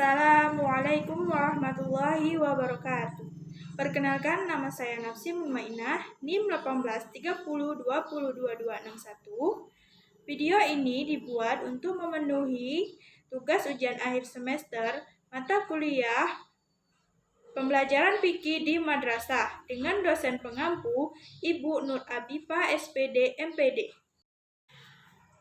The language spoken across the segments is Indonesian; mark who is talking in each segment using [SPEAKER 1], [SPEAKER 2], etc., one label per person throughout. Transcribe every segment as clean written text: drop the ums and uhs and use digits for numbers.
[SPEAKER 1] Assalamualaikum warahmatullahi wabarakatuh. Perkenalkan, nama saya Nafsi Mumainah, NIM 1830202261. Video ini dibuat untuk memenuhi tugas ujian akhir semester mata kuliah pembelajaran fikih di madrasah dengan dosen pengampu Ibu Nur Abifah SPD MPD.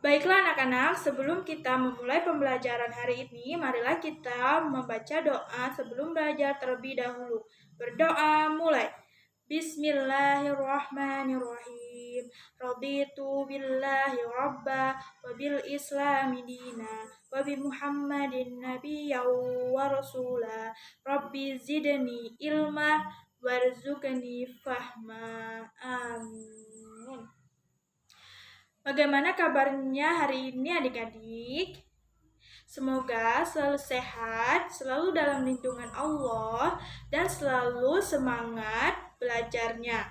[SPEAKER 1] Baiklah anak-anak, sebelum kita memulai pembelajaran hari ini, marilah kita membaca doa sebelum belajar terlebih dahulu. Berdoa mulai. Bismillahirrahmanirrahim. Raditu billahi rabba wa bil islami dina wa bi Muhammadin nabiyya wa rasula. Rabbi zidni ilma warzuqni fahma. Amin. Bagaimana kabarnya hari ini adik-adik? Semoga selalu sehat, selalu dalam lindungan Allah, dan selalu semangat belajarnya.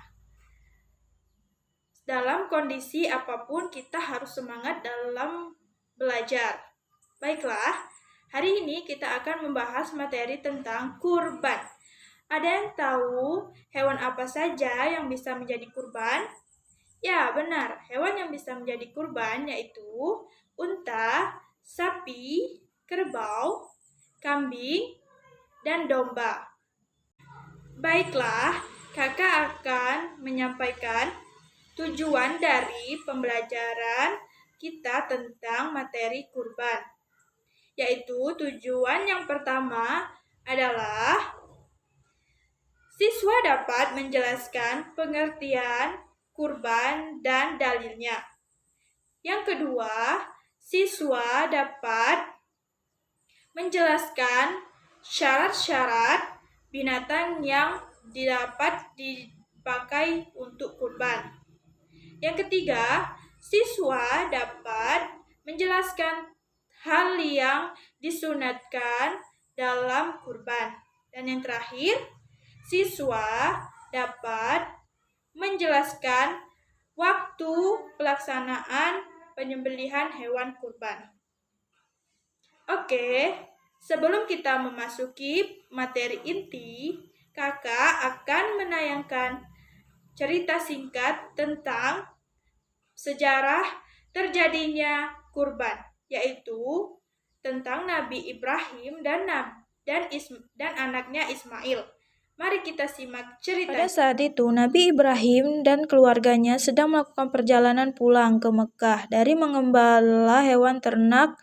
[SPEAKER 1] Dalam kondisi apapun kita harus semangat dalam belajar. Baiklah, hari ini kita akan membahas materi tentang kurban. Ada yang tahu hewan apa saja yang bisa menjadi kurban? Ya, benar. Hewan yang bisa menjadi kurban yaitu unta, sapi, kerbau, kambing, dan domba. Baiklah, kakak akan menyampaikan tujuan dari pembelajaran kita tentang materi kurban. Yaitu tujuan yang pertama adalah siswa dapat menjelaskan pengertian kurban dan dalilnya. Yang kedua, siswa dapat menjelaskan syarat-syarat binatang yang dapat dipakai untuk kurban. Yang ketiga, siswa dapat menjelaskan hal yang disunatkan dalam kurban. Dan yang terakhir, siswa dapat menjelaskan waktu pelaksanaan penyembelihan hewan kurban. Oke, sebelum kita memasuki materi inti, kakak akan menayangkan cerita singkat tentang sejarah terjadinya kurban, yaitu tentang Nabi Ibrahim dan anaknya Ismail. Mari kita simak cerita. Pada saat itu, Nabi Ibrahim dan keluarganya sedang melakukan perjalanan pulang ke Mekah dari mengembala hewan ternak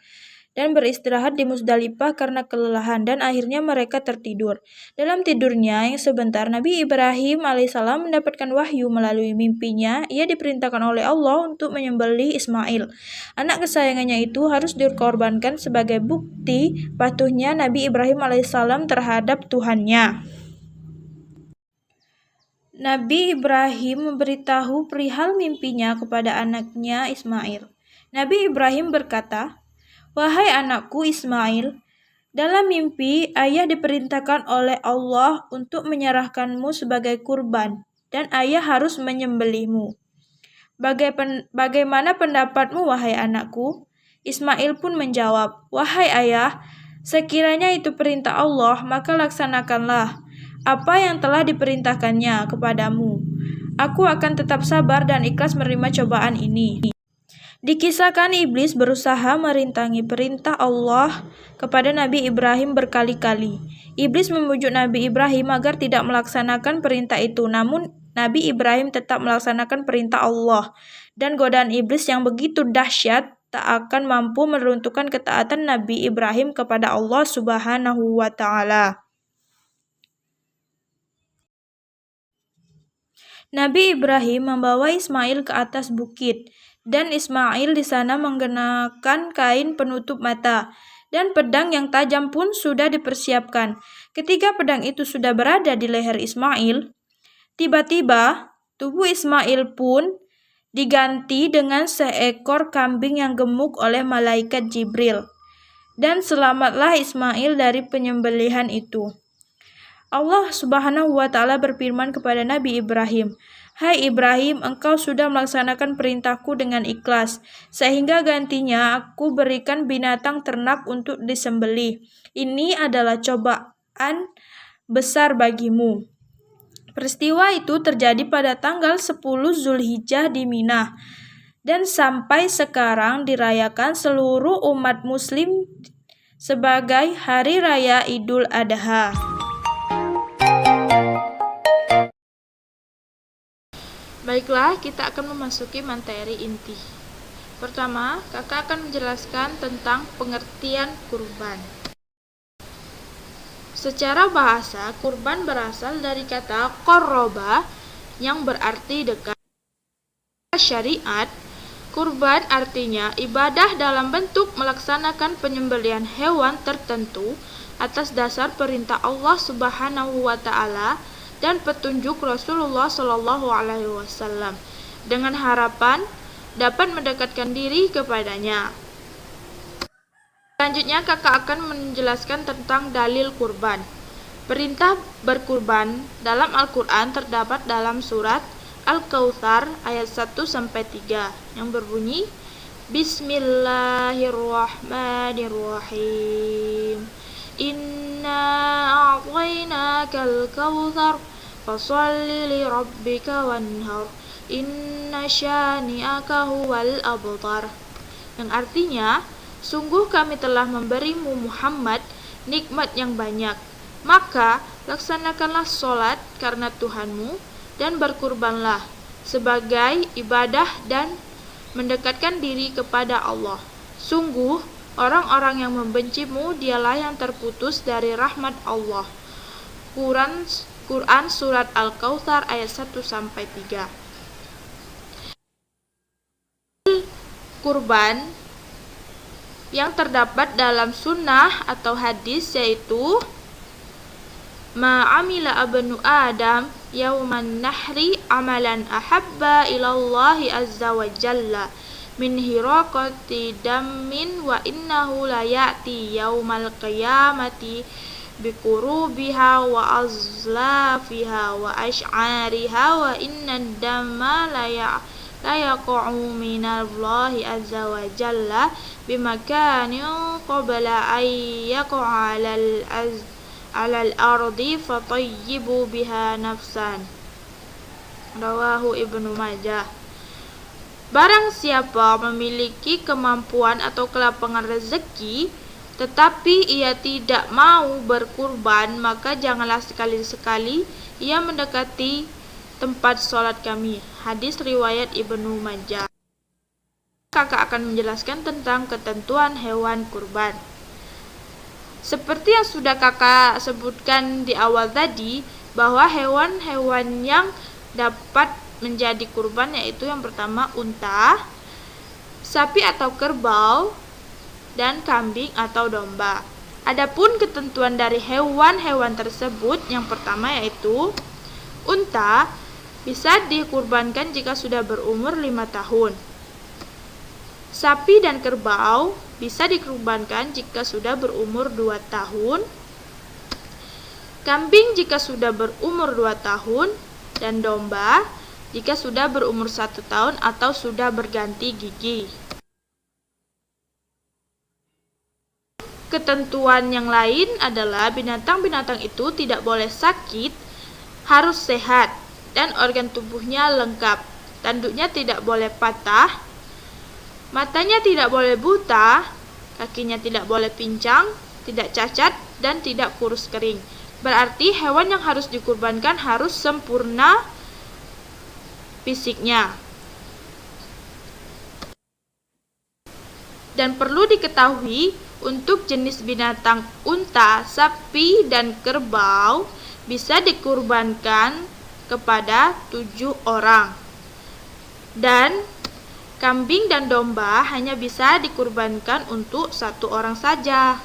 [SPEAKER 1] dan beristirahat di Muzdalifah karena kelelahan, dan akhirnya mereka tertidur. Dalam tidurnya yang sebentar, Nabi Ibrahim alaihissalam mendapatkan wahyu melalui mimpinya. Ia diperintahkan oleh Allah untuk menyembelih Ismail. Anak kesayangannya itu harus dikorbankan sebagai bukti patuhnya Nabi Ibrahim alaihissalam terhadap Tuhannya. Nabi Ibrahim memberitahu perihal mimpinya kepada anaknya Ismail. Nabi Ibrahim berkata, "Wahai anakku Ismail, dalam mimpi ayah diperintahkan oleh Allah untuk menyerahkanmu sebagai kurban, dan ayah harus menyembelihmu. Bagaimana pendapatmu, wahai anakku?" Ismail pun menjawab, "Wahai ayah, sekiranya itu perintah Allah, maka laksanakanlah apa yang telah diperintahkannya kepadamu. Aku akan tetap sabar dan ikhlas menerima cobaan ini." Dikisahkan iblis berusaha merintangi perintah Allah kepada Nabi Ibrahim berkali-kali. Iblis membujuk Nabi Ibrahim agar tidak melaksanakan perintah itu, namun Nabi Ibrahim tetap melaksanakan perintah Allah. Dan godaan iblis yang begitu dahsyat tak akan mampu meruntuhkan ketaatan Nabi Ibrahim kepada Allah Subhanahu wa Ta'ala. Nabi Ibrahim membawa Ismail ke atas bukit, dan Ismail di sana mengenakan kain penutup mata, dan pedang yang tajam pun sudah dipersiapkan. Ketika pedang itu sudah berada di leher Ismail, tiba-tiba tubuh Ismail pun diganti dengan seekor kambing yang gemuk oleh malaikat Jibril, dan selamatlah Ismail dari penyembelihan itu. Allah Subhanahu wa Ta'ala berfirman kepada Nabi Ibrahim, "Hai Ibrahim, engkau sudah melaksanakan perintahku dengan ikhlas, sehingga gantinya aku berikan binatang ternak untuk disembelih. Ini adalah cobaan besar bagimu. Peristiwa itu terjadi pada tanggal 10 Zulhijjah di Mina, dan sampai sekarang dirayakan seluruh umat muslim sebagai Hari Raya Idul Adha. Baiklah, kita akan memasuki materi inti. Pertama, kakak akan menjelaskan tentang pengertian kurban. Secara bahasa, kurban berasal dari kata qarraba yang berarti dekat. Syariat, kurban artinya ibadah dalam bentuk melaksanakan penyembelihan hewan tertentu atas dasar perintah Allah Subhanahu wa taala dan petunjuk Rasulullah Shallallahu alaihi wasallam dengan harapan dapat mendekatkan diri kepadanya. Selanjutnya kakak akan menjelaskan tentang dalil kurban. Perintah berkurban dalam Al-Quran terdapat dalam surat Al-Kautsar ayat 1-3 yang berbunyi Bismillahirrahmanirrahim. Inna a'tainakal kautsar fasholli li rabbika wanhar inna syani'aka huwal abtar. Yang artinya, sungguh kami telah memberimu Muhammad nikmat yang banyak, maka laksanakanlah sholat karena Tuhanmu dan berkurbanlah sebagai ibadah dan mendekatkan diri kepada Allah. Sungguh orang-orang yang membencimu dialah yang terputus dari rahmat Allah. Quran surat Al-Kautsar ayat 1-3. Kurban yang terdapat dalam sunnah atau hadis yaitu ma'amila abnu Adam yauman nahri amalan ahabba ilallahi azza wa jalla min hiraqati dammin wa innahu la ya'ti yaumal qiyamati bikurubiha wa azlafiha wa ash'ariha wa inna damma la yaqa'u minallahi azza wa jalla bimakanin qabla an yaqa'a alal ardi fatayyibu biha nafsan. Rawahu Ibnu Majah. Barang siapa memiliki kemampuan atau kelapangan rezeki tetapi ia tidak mau berkurban, maka janganlah sekali-sekali ia mendekati tempat sholat kami. Hadis riwayat Ibnu Majah. Kakak akan menjelaskan tentang ketentuan hewan kurban. Seperti yang sudah kakak sebutkan di awal tadi, bahwa hewan-hewan yang dapat menjadi kurban yaitu yang pertama unta, sapi atau kerbau, dan kambing atau domba. Adapun ketentuan dari hewan-hewan tersebut, yang pertama yaitu unta bisa dikurbankan jika sudah berumur 5 tahun. Sapi dan kerbau bisa dikurbankan jika sudah berumur 2 tahun. Kambing jika sudah berumur 2 tahun. Dan domba jika sudah berumur 1 tahun atau sudah berganti gigi. Ketentuan yang lain adalah binatang-binatang itu tidak boleh sakit, harus sehat, dan organ tubuhnya lengkap. Tanduknya tidak boleh patah, matanya tidak boleh buta, kakinya tidak boleh pincang, tidak cacat, dan tidak kurus kering. Berarti hewan yang harus dikurbankan harus sempurna fisiknya. Dan perlu diketahui, untuk jenis binatang unta, sapi, dan kerbau bisa dikurbankan kepada 7 orang. Dan kambing dan domba hanya bisa dikurbankan untuk 1 orang saja.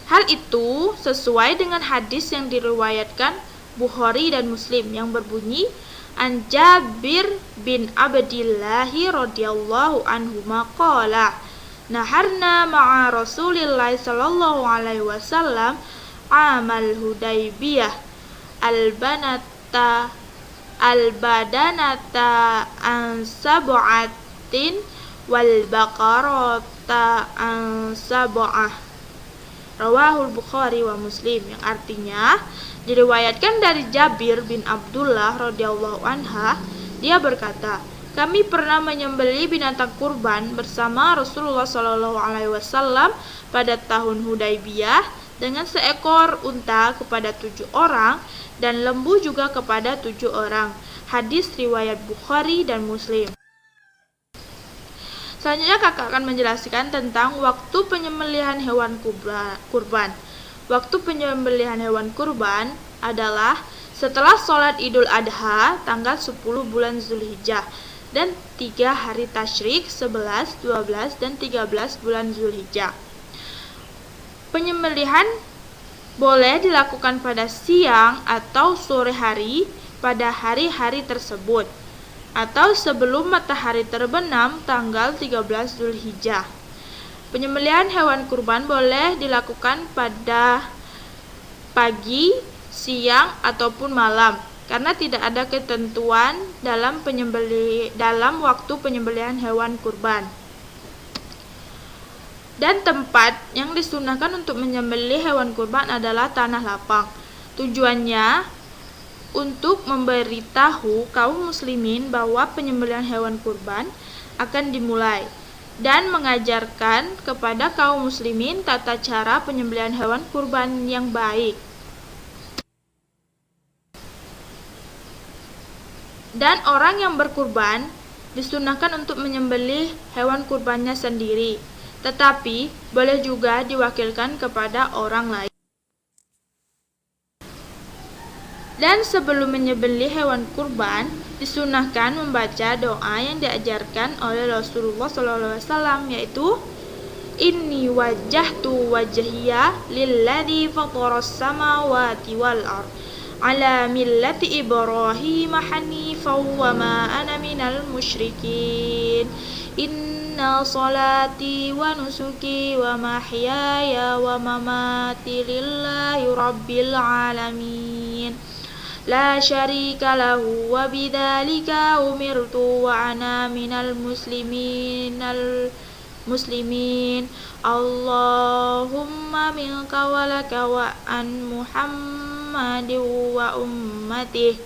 [SPEAKER 1] Hal itu sesuai dengan hadis yang diriwayatkan Bukhari dan Muslim yang berbunyi An Jabir bin Abdillah radhiyallahu anhu maqala naharna ma'a Rasulillah sallallahu alaihi wasallam amal Hudaybiyah albadanata an sab'atin wal baqarata an sab'ah. Rawahul Bukhari wa Muslim, yang artinya diriwayatkan dari Jabir bin Abdullah radhiyallahu anha, dia berkata, kami pernah menyembelih binatang kurban bersama Rasulullah Shallallahu Alaihi Wasallam pada tahun Hudaybiyah dengan seekor unta kepada 7 orang dan lembu juga kepada 7 orang. Hadis riwayat Bukhari dan Muslim. Selanjutnya kakak akan menjelaskan tentang waktu penyembelihan hewan kurban. Waktu penyembelihan hewan kurban adalah setelah sholat Idul Adha tanggal 10 bulan Zulhijjah dan 3 hari tasyrik 11, 12, dan 13 bulan Zulhijjah. Penyembelihan boleh dilakukan pada siang atau sore hari pada hari-hari tersebut, atau sebelum matahari terbenam tanggal 13 Zulhijjah. Penyembelihan hewan kurban boleh dilakukan pada pagi, siang, ataupun malam, karena tidak ada ketentuan dalam waktu penyembelihan hewan kurban. Dan tempat yang disunahkan untuk menyembelih hewan kurban adalah tanah lapang. Tujuannya untuk memberitahu kaum muslimin bahwa penyembelihan hewan kurban akan dimulai dan mengajarkan kepada kaum muslimin tata cara penyembelihan hewan kurban yang baik. Dan orang yang berkurban disunahkan untuk menyembelih hewan kurbannya sendiri, tetapi boleh juga diwakilkan kepada orang lain. Dan sebelum menyembelih hewan kurban, disunahkan membaca doa yang diajarkan oleh Rasulullah SAW, yaitu Inni wajjahtu wajhiya lilladzi fataras samawati wal ard ala millati Ibrahim hanifan wa ma ana minal musyrikin. Inna salati wa nusuki wa mahyaya wa mamati lillahi rabbil alamin. La syarika lahu wa bidzalika umirtu wa ana minal muslimin. Allahumma minka wa laka wa an Muhammadin wa ummatih.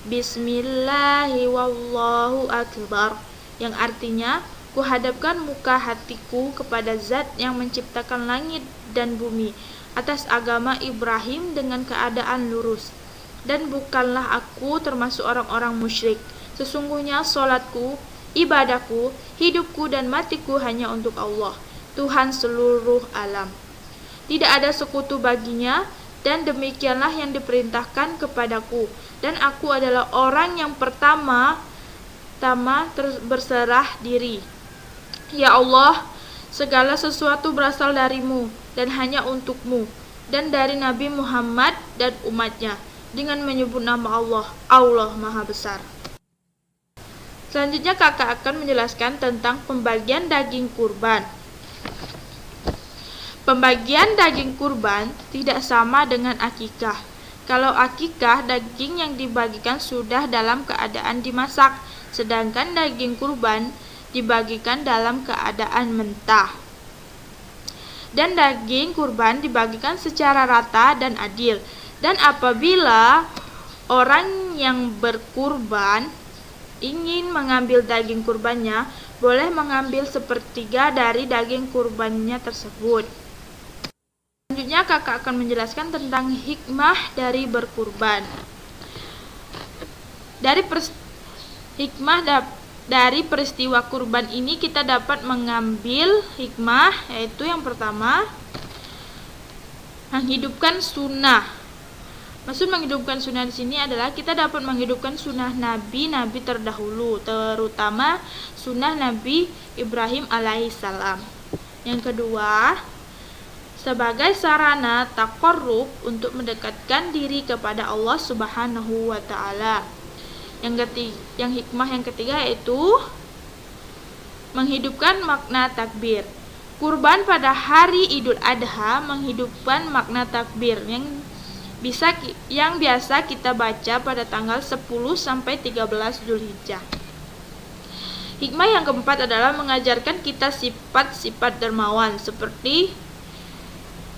[SPEAKER 1] Bismillahi wallahu akbar, yang artinya kuhadapkan muka hatiku kepada Zat yang menciptakan langit dan bumi atas agama Ibrahim dengan keadaan lurus, dan bukanlah aku termasuk orang-orang musyrik. Sesungguhnya salatku, ibadahku, hidupku dan matiku hanya untuk Allah, Tuhan seluruh alam. Tidak ada sekutu baginya, dan demikianlah yang diperintahkan kepadaku, dan aku adalah orang yang pertama berserah diri. Ya Allah, segala sesuatu berasal darimu dan hanya untukmu, dan dari Nabi Muhammad dan umatnya, dengan menyebut nama Allah, Allah Maha Besar. Selanjutnya kakak akan menjelaskan tentang pembagian daging kurban. Pembagian daging kurban tidak sama dengan akikah. Kalau akikah, daging yang dibagikan sudah dalam keadaan dimasak, sedangkan daging kurban dibagikan dalam keadaan mentah. Dan daging kurban dibagikan secara rata dan adil. Dan apabila orang yang berkurban ingin mengambil daging kurbannya, boleh mengambil 1/3 dari daging kurbannya tersebut. Selanjutnya kakak akan menjelaskan tentang hikmah dari berkurban. Dari peristiwa kurban ini kita dapat mengambil hikmah, yaitu yang pertama, menghidupkan sunnah. Maksud menghidupkan sunnah di sini adalah kita dapat menghidupkan sunnah nabi-nabi terdahulu, terutama sunnah Nabi Ibrahim alaihissalam. Yang kedua, sebagai sarana taqarrub untuk mendekatkan diri kepada Allah Subhanahu wa taala. Yang hikmah yang ketiga yaitu menghidupkan makna takbir. Kurban pada hari Idul Adha menghidupkan makna takbir yang biasa kita baca pada tanggal 10 sampai 13 Zulhijjah. Hikmah yang keempat adalah mengajarkan kita sifat-sifat dermawan seperti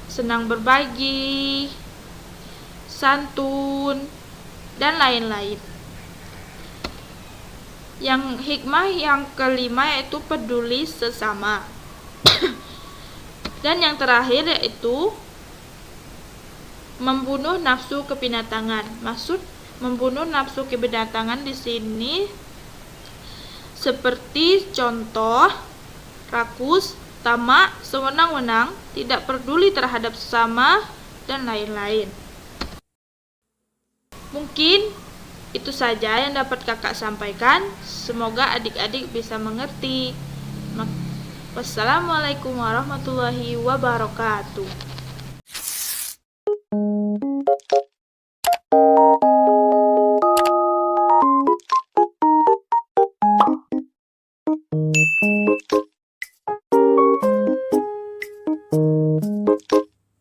[SPEAKER 1] senang berbagi, santun, dan lain-lain. Yang hikmah yang kelima yaitu peduli sesama. Dan yang terakhir yaitu membunuh nafsu kebinatangan. Maksud membunuh nafsu kebinatangan di sini seperti contoh rakus, tamak, sewenang-wenang, tidak peduli terhadap sesama, dan lain-lain. Mungkin itu saja yang dapat kakak sampaikan. Semoga adik-adik bisa mengerti. Wassalamualaikum warahmatullahi wabarakatuh.